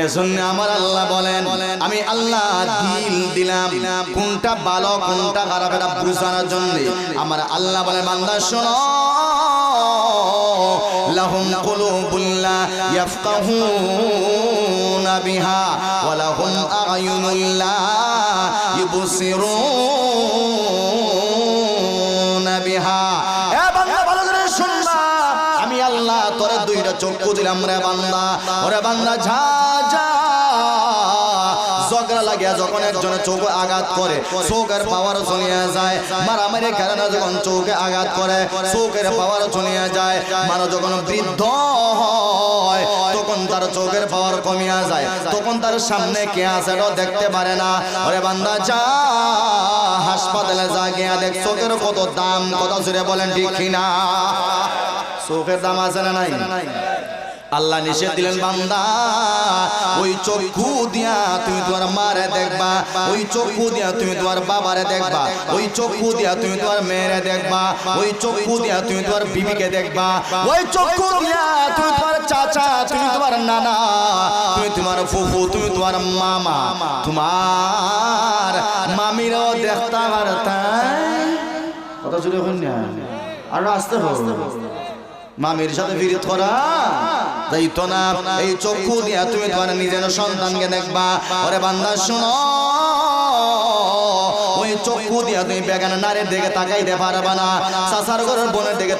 এজন্য আমার আল্লাহ বলেন আমি আল্লাহ দিল দিলাম কোনটা ভালো কোনটা খারাপ এটা বুঝানোর জন্য। আমার আল্লাহ বলে বান্দা শোনো লাহুম কুলুবুন লা ইয়াফকাহুনা বিহা ওয়া লাহুম আ'য়ুনুন লা ইবসিরুনা বিহা। এ বান্দা ভালো করে শুনবা, আমি আল্লাহ তোরে দুইটা চক্ষু দিলাম রে বান্দা। ওরে বান্দা যা যা ঝগড়া লাগিয়া যখন একজনে চোখে আঘাত করে চোখের পাওয়ার চলিয়া যায়, মারামারি কারণে যখন চোখে আঘাত করে চোখের পাওয়ার চলিয়া যায়, মানুষ যখন বৃদ্ধ হয় তখন তার চোখের পাওয়ার কমিয়া যায়, তখন তার সামনে কে আছে এটাও দেখতে পারে না। ওরে বান্দা যা হাসপাতালে যা গিয়া দেখ চোখের কত দাম, কত জোরে বলেন ঠিক কিনা? চোখের দাম আছে না নাই? আল্লাহ নিষেধ দিলেন বান্দা ওই চক্ষু দিয়া তুমি তোমার মারে দেখবা, ওই চক্ষু দিয়া তুমি তোমার বাবারে দেখবা, ওই চক্ষু দিয়া তুমি তোমার মেয়েরে দেখবা, ওই চক্ষু দিয়া তুমি তোমার বিবিকে দেখবা, ওই চক্ষু দিয়া তুমি তোমার চাচা, তুমি তোমার নানা, তুমি তোমার ফুফু, তুমি তোমার মামা, তোমার মামিরও দেখতে পারতা। কথা জুড়ে হন না আর আসতে হবে মামির সাথে বিরোধ করা যাইতো না। এই চক্ষু দিয়া তুমি তোমার নিজের সন্তানকে দেখবা। ওরে বান্দা শোনো ওই চক্ষু দিয়া তুমি বেগানা নারীর দিকে তাকাইতে পারবা না, চাচার ঘরের বোনের দিকে